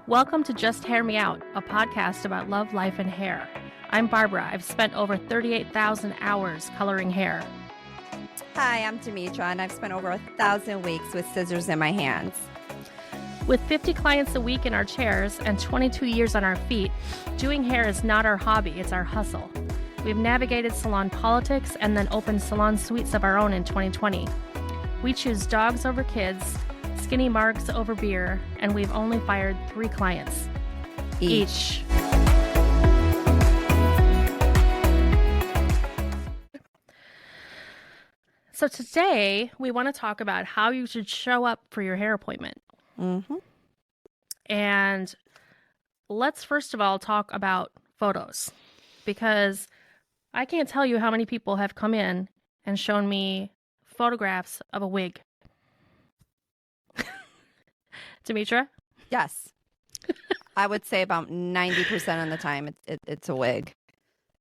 Welcome to Just Hair Me Out, a podcast about love, life, and hair. I'm Barbara. I've spent over 38,000 hours coloring hair. Hi, I'm Demetra, and I've spent over 1,000 weeks with scissors in my hands. With 50 clients a week in our chairs and 22 years on our feet, doing hair is not our hobby, it's our hustle. We've navigated salon politics and then opened salon suites of our own in 2020. We choose dogs over kids, skinny marks over beer, and we've only fired 3 clients each. So today we want to talk about how you should show up for your hair appointment. And let's first of all talk about photos, because I can't tell you how many people have come in and shown me photographs of a wig. Demetra? Yes. I would say about 90% of the time it's a wig.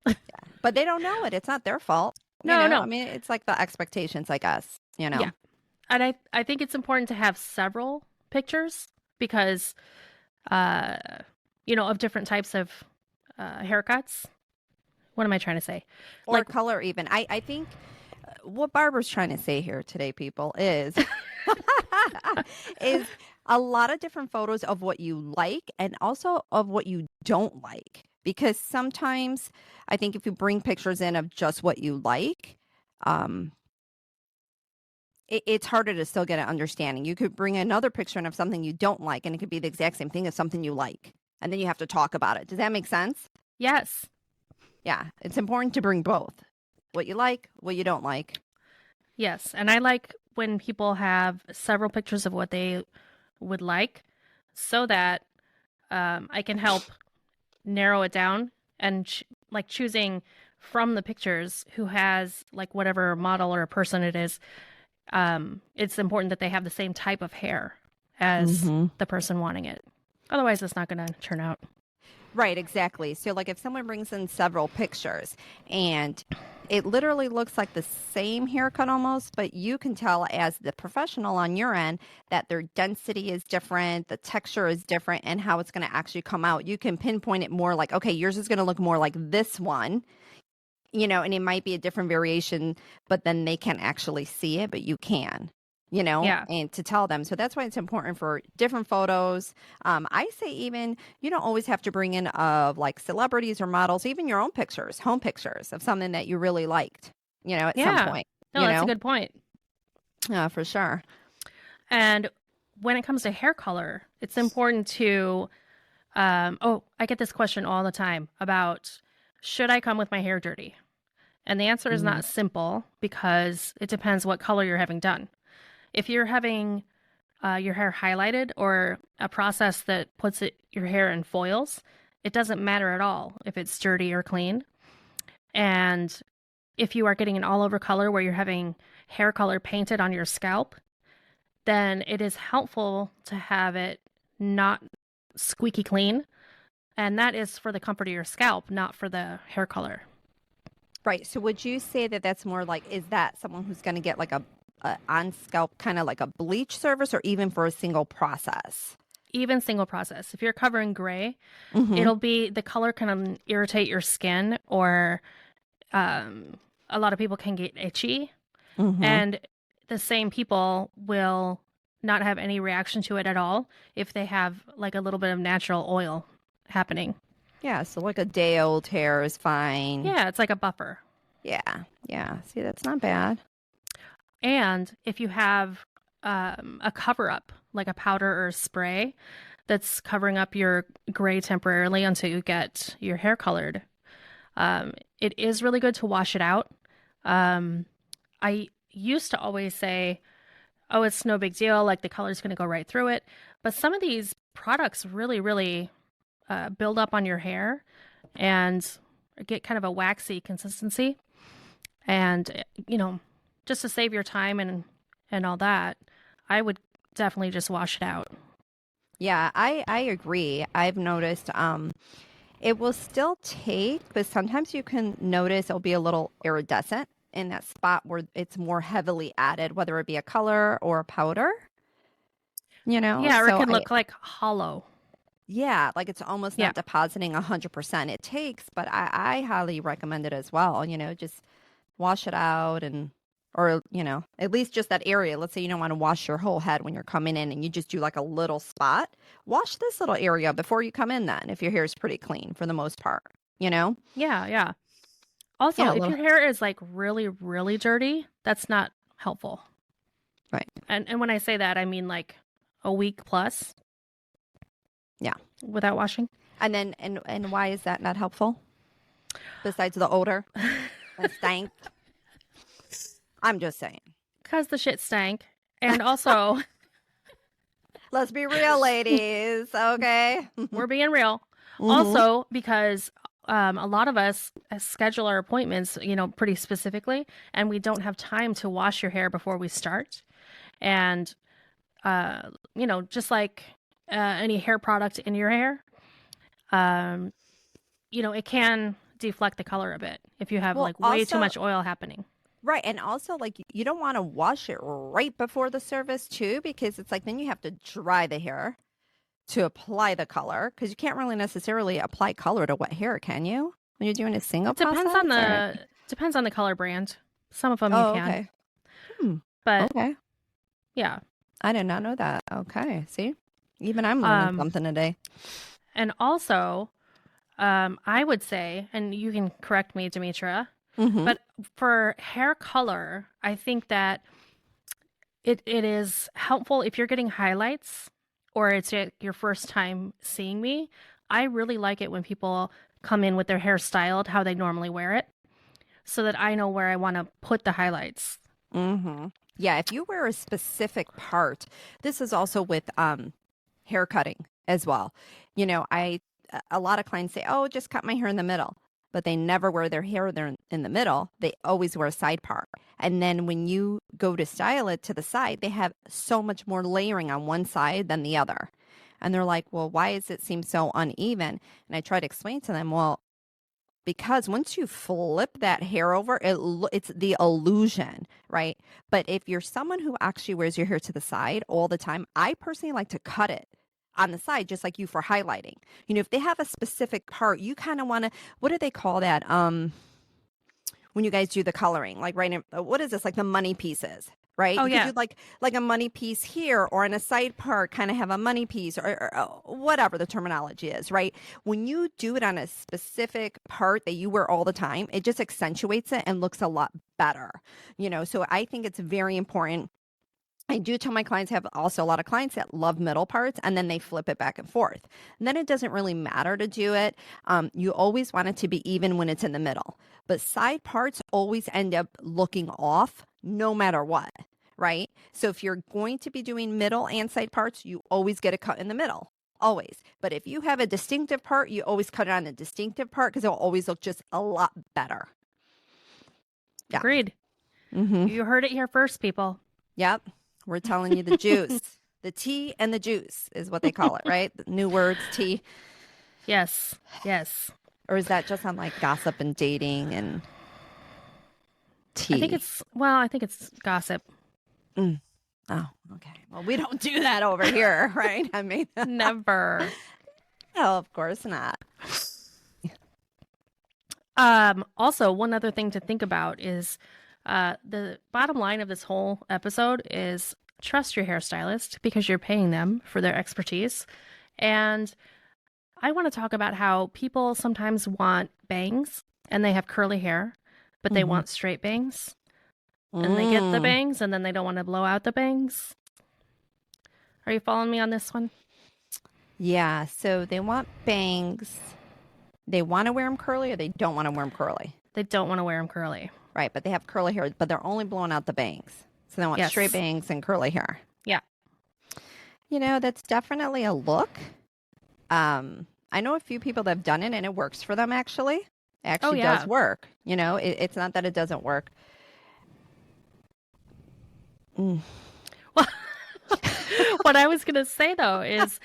Yeah. But they don't know it. It's not their fault. No. I mean, it's like the expectations, I guess, Yeah. And I think it's important to have several pictures because, of different types of haircuts. What am I trying to say? Or color even. I think what Barbara's trying to say here today, people, is is a lot of different photos of what you like and also of what you don't like. Because sometimes I think if you bring pictures in of just what you like, it's harder to still get an understanding. You could bring another picture in of something you don't like, and it could be the exact same thing as something you like. And then you have to talk about it. Does that make sense? Yes. Yeah. It's important to bring both. What you like, what you don't like. Yes. And I like when people have several pictures of what they would like so that I can help narrow it down and choosing from the pictures who has whatever model or person it is. It's important that they have the same type of hair as the person wanting it. Otherwise, it's not going to turn out. Right, exactly. So if someone brings in several pictures and it literally looks like the same haircut almost, but you can tell as the professional on your end that their density is different, the texture is different, and how it's going to actually come out. You can pinpoint it more like, okay, yours is going to look more like this one, and it might be a different variation, but then they can't actually see it, but you can. And to tell them. So that's why it's important for different photos. I say even you don't always have to bring in of celebrities or models, even your own pictures, home pictures of something that you really liked, at some point. No, that's a good point. Yeah, for sure. And when it comes to hair color, it's important to, I get this question all the time about, should I come with my hair dirty? And the answer is not simple because it depends what color you're having done. If you're having your hair highlighted or a process that puts your hair in foils, it doesn't matter at all if it's dirty or clean. And if you are getting an all-over color where you're having hair color painted on your scalp, then it is helpful to have it not squeaky clean. And that is for the comfort of your scalp, not for the hair color. Right. So would you say that that's more is that someone who's going to get a on scalp kind of like a bleach service, or even for a single process? Even single process. If you're covering gray, it'll be the color can irritate your skin, or a lot of people can get itchy, and the same people will not have any reaction to it at all if they have a little bit of natural oil happening. Yeah, so a day old hair is fine. Yeah, it's like a buffer. Yeah. See, that's not bad. And if you have a cover-up, like a powder or a spray that's covering up your gray temporarily until you get your hair colored, it is really good to wash it out. I used to always say, oh, it's no big deal, the color's going to go right through it. But some of these products really, really build up on your hair and get kind of a waxy consistency. And, just to save your time and all that, I would definitely just wash it out. Yeah, I agree. I've noticed it will still take, but sometimes you can notice it'll be a little iridescent in that spot where it's more heavily added, whether it be a color or a powder. Yeah, or it can look like hollow. Yeah, like it's almost Yeah. not depositing 100%. It takes, but I highly recommend it as well. Just wash it out or, at least just that area. Let's say you don't want to wash your whole head when you're coming in and you just do like a little spot. Wash this little area before you come in then, if your hair is pretty clean for the most part, you know? Yeah, yeah. Also, Yeah, a if little, your hair is like really, really dirty, that's not helpful. right. And when I say that, I mean like a week plus. Yeah. Without washing. And then, and why is that not helpful? Besides the odor and stank? I'm just saying. Because the shit stank. And also, Let's be real, ladies. Okay. we're being real. Mhm. Also, because a lot of us schedule our appointments, pretty specifically, and we don't have time to wash your hair before we start. And, just like any hair product in your hair, it can deflect the color a bit if you have Well, like way too also, much oil happening. right. And also, like, you don't want to wash it right before the service, too, because it's like then you have to dry the hair to apply the color because you can't really necessarily apply color to wet hair, can you? When you're doing a single It depends process? on the color brand. Some of them you Oh, can, okay. Hmm. but Okay. yeah. I did not know that. Okay. See? Even I'm learning something today. And also, I would say, and you can correct me, Demetra, Mm-hmm. but for hair color, I think that it is helpful if you're getting highlights or it's your first time seeing me. I really like it when people come in with their hair styled how they normally wear it so that I know where I want to put the highlights. Mm-hmm. Yeah, if you wear a specific part, this is also with hair cutting as well. A lot of clients say, "Oh, just cut my hair in the middle," but they never wear their hair there in the middle. They always wear a side part. And then when you go to style it to the side, they have so much more layering on one side than the other. And they're like, "Well, why does it seem so uneven?" And I try to explain to them, "Well, because once you flip that hair over, it's the illusion, right? But if you're someone who actually wears your hair to the side all the time, I personally like to cut it on the side, just like you for highlighting. If they have a specific part, you kind of want to, what do they call that? When you guys do the coloring, like right in, what is this? Like the money pieces, right? Oh, You yeah. could do like a money piece here or in a side part, kind of have a money piece or whatever the terminology is, right? When you do it on a specific part that you wear all the time, it just accentuates it and looks a lot better, So I think it's very important. I do tell my clients, have also a lot of clients that love middle parts and then they flip it back and forth. And then it doesn't really matter to do it. You always want it to be even when it's in the middle. But side parts always end up looking off no matter what, right? So if you're going to be doing middle and side parts, you always get a cut in the middle. Always. But if you have a distinctive part, you always cut it on the distinctive part because it'll always look just a lot better. Yeah. Agreed. Mm-hmm. You heard it here first, people. Yep. We're telling you the juice. The tea and the juice is what they call it, right? The new words, tea. Yes. Yes. Or is that just on like gossip and dating and tea? I think it's gossip. Oh, okay. Well, we don't do that over here, right? I mean, Never. no, of course not. Also, one other thing to think about is the bottom line of this whole episode is trust your hairstylist because you're paying them for their expertise. And I want to talk about how people sometimes want bangs and they have curly hair, but they want straight bangs. And they get the bangs and then they don't want to blow out the bangs. Are you following me on this one? Yeah. So they want bangs. They want to wear them curly or they don't want to wear them curly. They don't want to wear them curly. Right. But they have curly hair, but they're only blowing out the bangs. So they want straight bangs and curly hair. Yeah. That's definitely a look. I know a few people that have done it and it works for them actually. It actually does work. It's not that it doesn't work. Well, what I was gonna say though is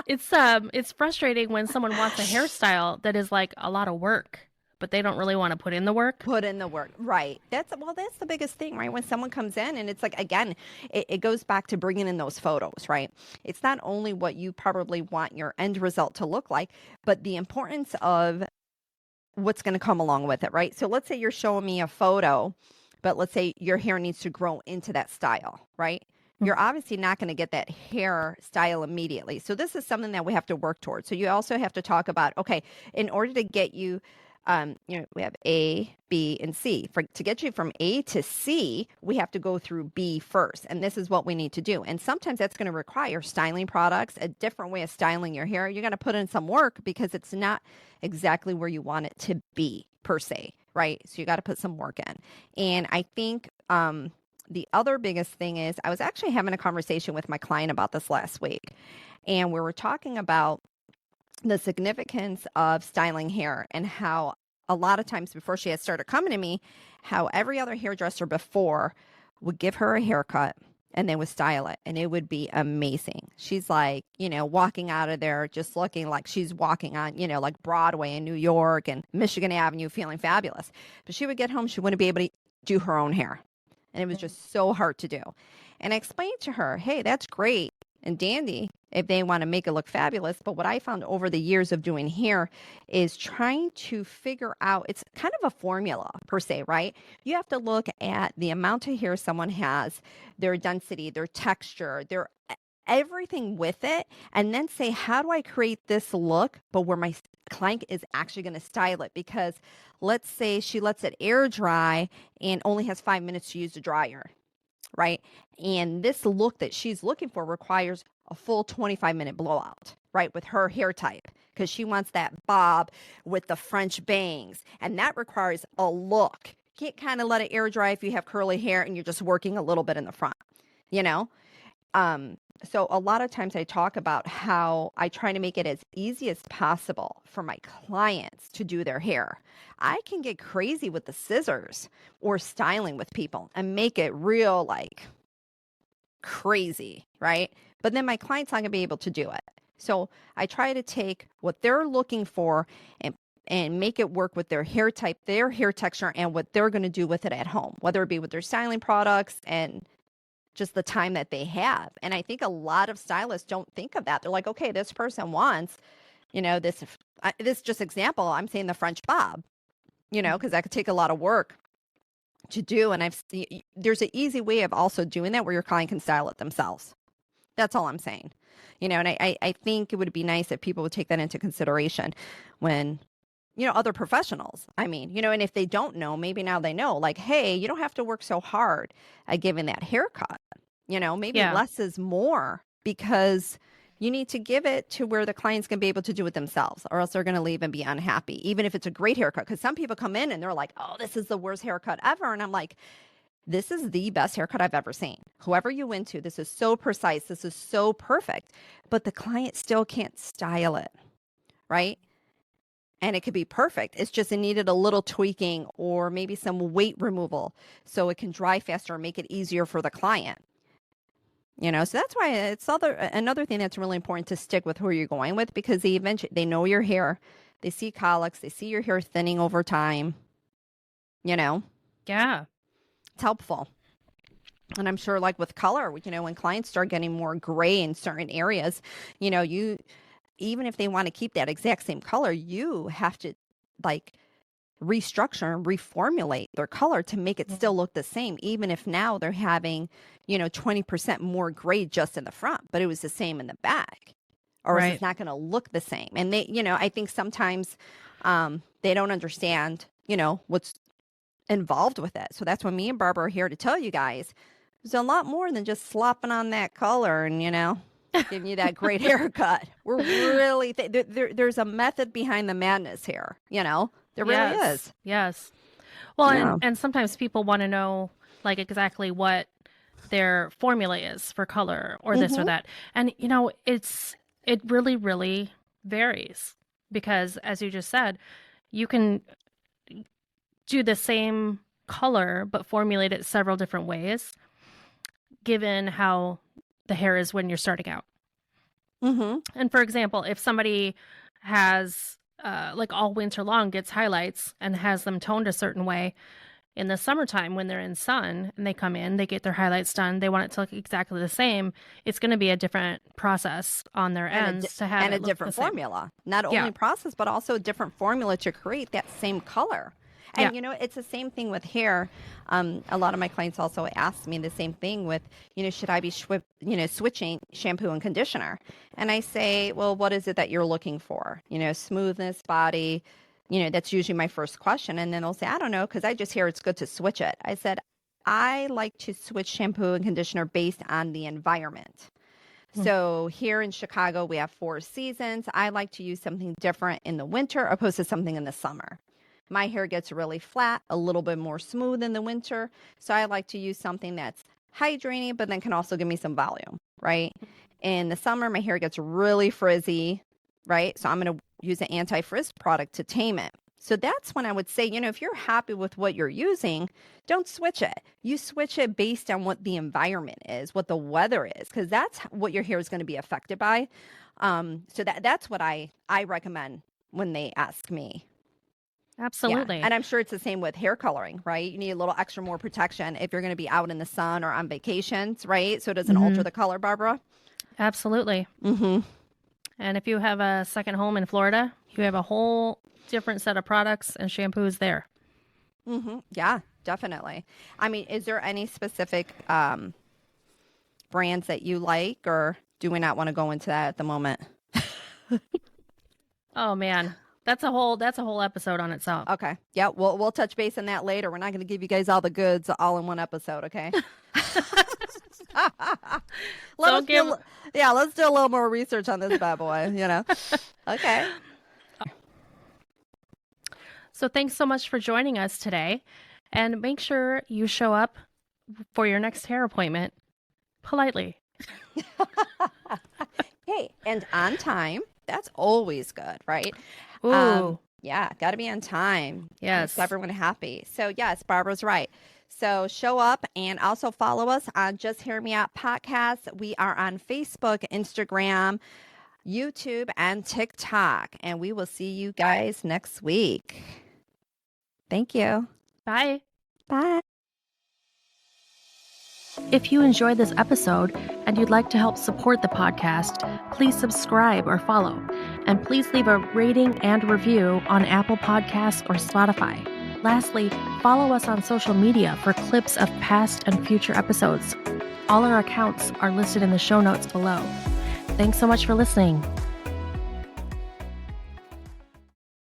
it's frustrating when someone wants a hairstyle that is like a lot of work, but they don't really want to put in the work. Put in the work. Right. That's the biggest thing, right? When someone comes in and it's like, again, it goes back to bringing in those photos, right? It's not only what you probably want your end result to look like, but the importance of what's going to come along with it, right? So let's say you're showing me a photo, but let's say your hair needs to grow into that style, right? You're obviously not going to get that hair style immediately. So this is something that we have to work towards. So you also have to talk about, okay, in order to get you, we have A, B, and C. To get you from A to C, we have to go through B first. And this is what we need to do. And sometimes that's going to require styling products, a different way of styling your hair. You're going to put in some work because it's not exactly where you want it to be per se, right? So you got to put some work in. And I think the other biggest thing is I was actually having a conversation with my client about this last week. And we were talking about the significance of styling hair and how a lot of times before she had started coming to me, how every other hairdresser before would give her a haircut and they would style it and it would be amazing. She's like, walking out of there just looking like she's walking on, like Broadway in New York and Michigan Avenue feeling fabulous. But she would get home, she wouldn't be able to do her own hair. And it was just so hard to do. And I explained to her, hey, that's great and dandy if they want to make it look fabulous. But what I found over the years of doing hair is trying to figure out, it's kind of a formula per se, right? You have to look at the amount of hair someone has, their density, their texture, their everything with it, and then say, how do I create this look, but where my client is actually going to style it? Because let's say she lets it air dry and only has 5 minutes to use the dryer, right? And this look that she's looking for requires a full 25-minute blowout, right? With her hair type, because she wants that bob with the French bangs. And that requires a look. You can't kind of let it air dry if you have curly hair and you're just working a little bit in the front, So a lot of times I talk about how I try to make it as easy as possible for my clients to do their hair. I can get crazy with the scissors or styling with people and make it real like crazy, right? But then my client's not going to be able to do it. So I try to take what they're looking for and make it work with their hair type, their hair texture, and what they're going to do with it at home, whether it be with their styling products and just the time that they have. And I think a lot of stylists don't think of that. They're like, okay, this person wants, this just example, I'm saying the French bob, because that could take a lot of work to do. And there's an easy way of also doing that where your client can style it themselves. That's all I'm saying. And I think it would be nice if people would take that into consideration when, other professionals, and if they don't know, maybe now they know, like, hey, you don't have to work so hard at giving that haircut, maybe less is more, because you need to give it to where the client's going to be able to do it themselves, or else they're going to leave and be unhappy, even if it's a great haircut. Because some people come in and they're like, oh, this is the worst haircut ever. And I'm like, this is the best haircut I've ever seen. Whoever you went to, this is so precise. This is so perfect. But the client still can't style it, right? And it could be perfect. It's just it needed a little tweaking or maybe some weight removal so it can dry faster and make it easier for the client. So that's why it's another thing that's really important to stick with who you're going with, because they know your hair. They see colics. They see your hair thinning over time. Yeah. It's helpful. And I'm sure like with color, when clients start getting more gray in certain areas, even if they want to keep that exact same color, you have to like restructure and reformulate their color to make it still look the same, even if now they're having, 20% more gray just in the front, but it was the same in the back, or else it's not going to look the same. And they, I think sometimes they don't understand, what's involved with it. So that's when me and Barbara are here to tell you guys there's a lot more than just slopping on that color and, giving you that great haircut. We're really, there's a method behind the madness here, there really is. Yes. Well, and sometimes people want to know like exactly what their formula is for color or this or that. And, it really, really varies because as you just said, you can do the same color, but formulate it several different ways, given how the hair is when you're starting out. And for example, if somebody has like all winter long gets highlights and has them toned a certain way. In the summertime, when they're in sun and they come in, they get their highlights done. They want it to look exactly the same. It's going to be a different process on their ends to have and it a look different the same. formula. Not Yeah. only process, but also a different formula to create that same color. And Yeah. you know, it's the same thing with hair. A lot of my clients also ask me the same thing with, you know, should I be switching shampoo and conditioner? And I say, well, what is it that you're looking for? You know, smoothness, body. You know, that's usually my first question. And then they'll say, I don't know, because I just hear it's good to switch it. I said, I like to switch shampoo and conditioner based on the environment. So here in Chicago, we have 4 seasons. I like to use something different in the winter opposed to something in the summer. My hair gets really flat, a little bit more smooth in the winter. So I like to use something that's hydrating, but then can also give me some volume, right? In the summer, my hair gets really frizzy, right? So I'm going to use an anti-frizz product to tame it. So that's when I would say, you know, if you're happy with what you're using, don't switch it. You switch it based on what the environment is, what the weather is, because that's what your hair is going to be affected by. So that's what I recommend when they ask me. Absolutely. Yeah. And I'm sure it's the same with hair coloring, right? You need a little extra more protection if you're going to be out in the sun or on vacations, right? So it doesn't alter the color, Barbara. Absolutely. Mm-hmm. And if you have a second home in Florida, you have a whole different set of products and shampoos there. Mm-hmm. Yeah, definitely. I mean, is there any specific brands that you like, or do we not want to go into that at the moment? Oh man, that's a whole episode on itself. Okay. Yeah, we'll touch base on that later. We're not going to give you guys all the goods all in one episode, okay? Let's do a little more research on this bad boy, you know. Okay. So thanks so much for joining us today, and make sure you show up for your next hair appointment politely. Hey, and on time. That's always good, right? Ooh. Yeah, got to be on time. Yes. Keeps everyone happy. So yes, Barbara's right. So show up and also follow us on Just Hear Me Out podcast. We are on Facebook, Instagram, YouTube, and TikTok. And we will see you guys next week. Thank you. Bye. Bye. If you enjoyed this episode and you'd like to help support the podcast, please subscribe or follow. And please leave a rating and review on Apple Podcasts or Spotify. Lastly, follow us on social media for clips of past and future episodes. All our accounts are listed in the show notes below. Thanks so much for listening.